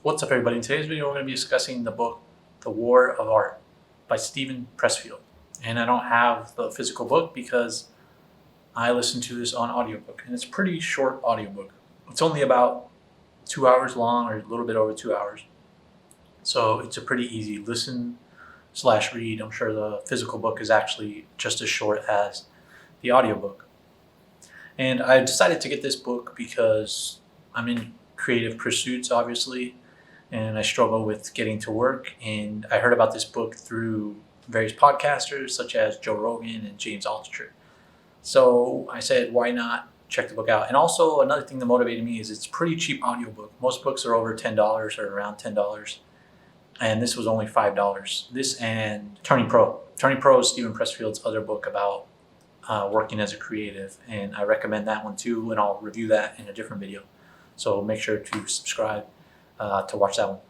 What's up, everybody? In today's video, we're going to be discussing the book, The War of Art by Steven Pressfield. And I don't have the physical book because I listened to this on audiobook. And it's a pretty short audiobook. It's only about 2 hours long, or a little bit over 2 hours. So it's a pretty easy listen/read. I'm sure the physical book is actually just as short as the audiobook. And I decided to get this book because I'm in creative pursuits, obviously, and I struggle with getting to work. And I heard about this book through various podcasters such as Joe Rogan and James Altucher. So I said, why not check the book out? And also another thing that motivated me is it's a pretty cheap audiobook. Most books are over $10 or around $10. And this was only $5. This and Turning Pro. Turning Pro is Steven Pressfield's other book about working as a creative. And I recommend that one too, and I'll review that in a different video. So make sure to subscribe to watch that one.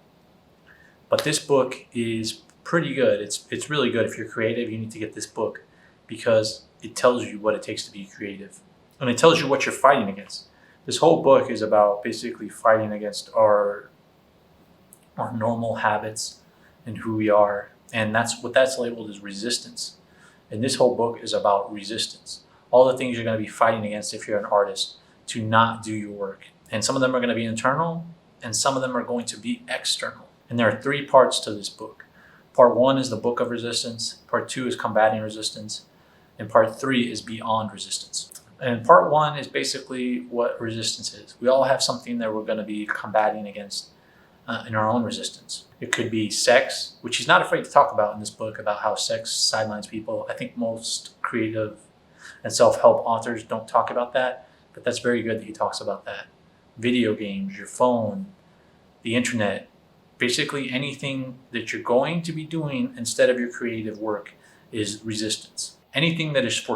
But this book is pretty good. It's really good. If you're creative, you need to get this book because it tells you what it takes to be creative. And it tells you what you're fighting against. This whole book is about basically fighting against our normal habits and who we are. And that's labeled as resistance. And this whole book is about resistance. All the things you're going to be fighting against if you're an artist to not do your work. And some of them are going to be internal, and some of them are going to be external. And there are 3 parts to this book. Part 1 is the book of resistance. Part 2 is combating resistance. And part 3 is beyond resistance. And part 1 is basically what resistance is. We all have something that we're going to be combating against in our own resistance. It could be sex, which he's not afraid to talk about in this book, about how sex sidelines people. I think most creative and self-help authors don't talk about that, but that's very good that he talks about that. Video games, your phone, the internet, basically anything that you're going to be doing instead of your creative work is resistance. Anything that is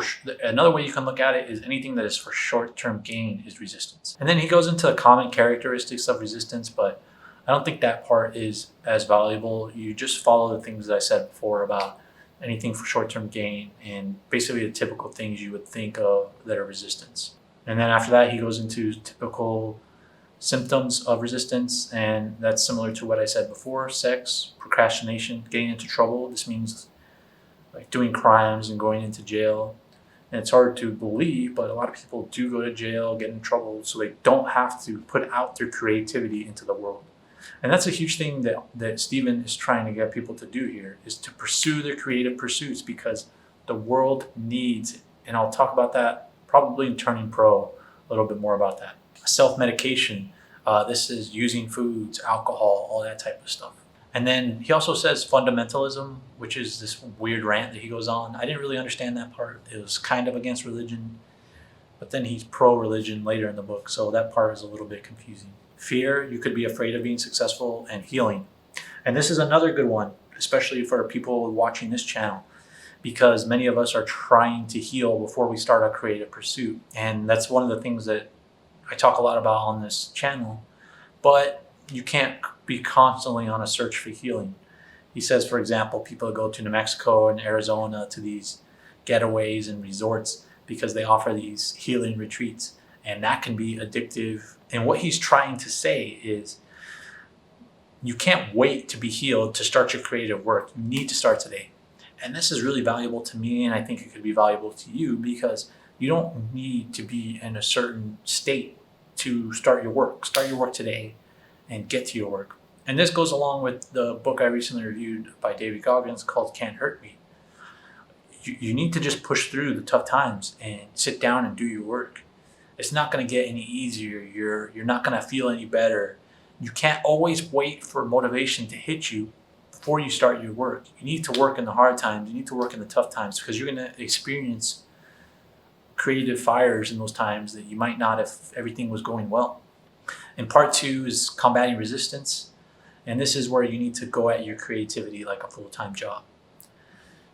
another way you can look at it is anything that is for short-term gain is resistance. And then he goes into the common characteristics of resistance, but I don't think that part is as valuable. You just follow the things that I said before about anything for short-term gain and basically the typical things you would think of that are resistance. And then after that, he goes into typical symptoms of resistance, and that's similar to what I said before: sex, procrastination, getting into trouble. This means like doing crimes and going into jail. And it's hard to believe, but a lot of people do go to jail, get in trouble, so they don't have to put out their creativity into the world. And that's a huge thing that Steven is trying to get people to do here, is to pursue their creative pursuits because the world needs it. And I'll talk about that probably in Turning Pro, a little bit more about that. Self-medication, this is using foods, alcohol, all that type of stuff. And then he also says fundamentalism, which is this weird rant that he goes on. I didn't really understand that part. It was kind of against religion, but then he's pro-religion later in the book, so that part is a little bit confusing. Fear, you could be afraid of being successful, and healing. And this is another good one, especially for people watching this channel, because many of us are trying to heal before we start a creative pursuit. And that's one of the things that I talk a lot about on this channel, but you can't be constantly on a search for healing. He says, for example, people go to New Mexico and Arizona to these getaways and resorts because they offer these healing retreats, and that can be addictive. And what he's trying to say is you can't wait to be healed to start your creative work. You need to start today. And this is really valuable to me, and I think it could be valuable to you because you don't need to be in a certain state to start your work. Start your work today and get to your work. And this goes along with the book I recently reviewed by David Goggins called Can't Hurt Me. You need to just push through the tough times and sit down and do your work. It's not going to get any easier. You're not going to feel any better. You can't always wait for motivation to hit you before you start your work. You need to work in the hard times. You need to work in the tough times because you're going to experience creative fires in those times that you might not if everything was going well. And part 2 is combating resistance. And this is where you need to go at your creativity like a full-time job.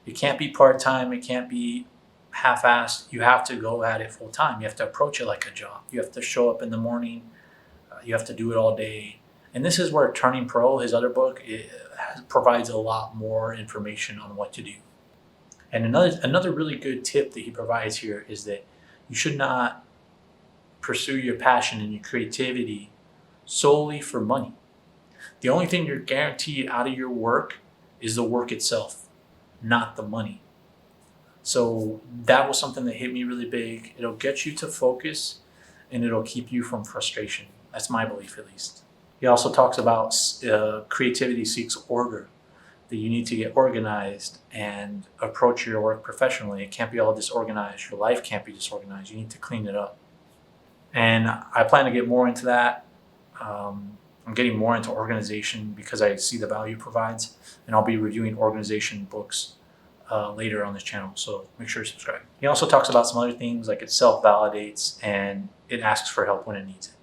It can't be part-time. It can't be half-assed. You have to go at it full-time. You have to approach it like a job. You have to show up in the morning. You have to do it all day. And this is where Turning Pro, his other book, provides a lot more information on what to do. And another really good tip that he provides here is that you should not pursue your passion and your creativity solely for money. The only thing you're guaranteed out of your work is the work itself, not the money. So that was something that hit me really big. It'll get you to focus and it'll keep you from frustration. That's my belief, at least. He also talks about creativity seeks order, that you need to get organized and approach your work professionally. It can't be all disorganized. Your life can't be disorganized. You need to clean it up. And I plan to get more into that. I'm getting more into organization because I see the value it provides, and I'll be reviewing organization books later on this channel, so make sure to subscribe. He also talks about some other things like it self-validates and it asks for help when it needs it.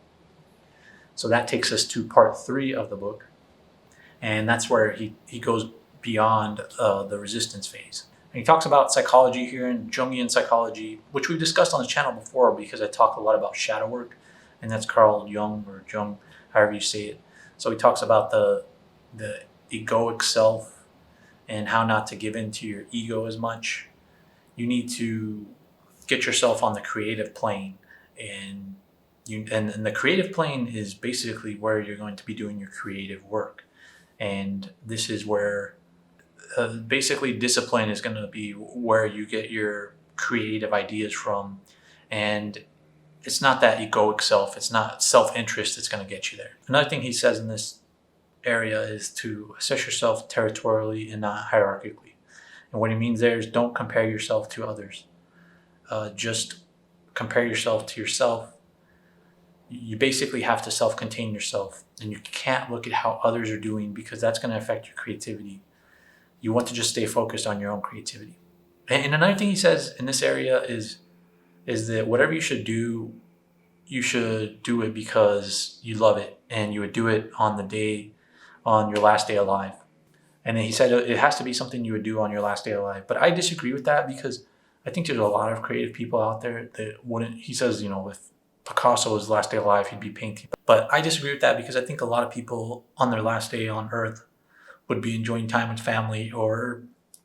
So that takes us to part 3 of the book, and that's where he goes beyond the resistance phase. And he talks about psychology here and Jungian psychology, which we've discussed on the channel before because I talk a lot about shadow work, and that's Carl Jung or Jung, however you say it. So he talks about the egoic self and how not to give in to your ego as much. You need to get yourself on the creative plane, and the creative plane is basically where you're going to be doing your creative work. And this is where basically discipline is going to be where you get your creative ideas from. And it's not that egoic self, it's not self-interest that's going to get you there. Another thing he says in this area is to assess yourself territorially and not hierarchically. And what he means there is don't compare yourself to others. Just compare yourself to yourself. You basically have to self-contain yourself, and you can't look at how others are doing because that's going to affect your creativity. You want to just stay focused on your own creativity. And another thing he says in this area is that whatever you should do it because you love it, and you would do it on your last day alive. And then he said it has to be something you would do on your last day alive. But I disagree with that because I think there's a lot of creative people out there that wouldn't. He says, if Picasso's last day alive, he'd be painting. But I disagree with that because I think a lot of people on their last day on Earth would be enjoying time with family or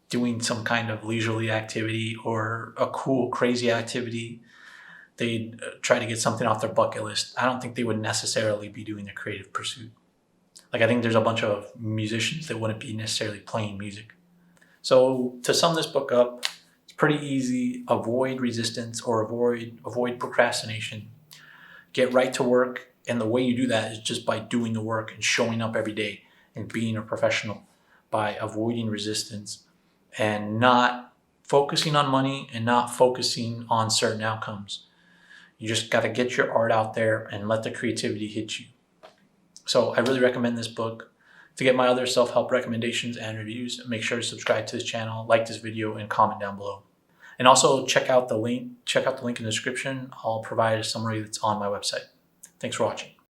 doing some kind of leisurely activity or a cool, crazy activity. They'd try to get something off their bucket list. I don't think they would necessarily be doing their creative pursuit. Like, I think there's a bunch of musicians that wouldn't be necessarily playing music. So to sum this book up, it's pretty easy. Avoid resistance or avoid procrastination. Get right to work. And the way you do that is just by doing the work and showing up every day and being a professional, by avoiding resistance and not focusing on money and not focusing on certain outcomes. You just got to get your art out there and let the creativity hit you. So I really recommend this book. To get my other self-help recommendations and reviews, make sure to subscribe to this channel, like this video, and comment down below. And also check out the link in the description. I'll provide a summary that's on my website. Thanks for watching.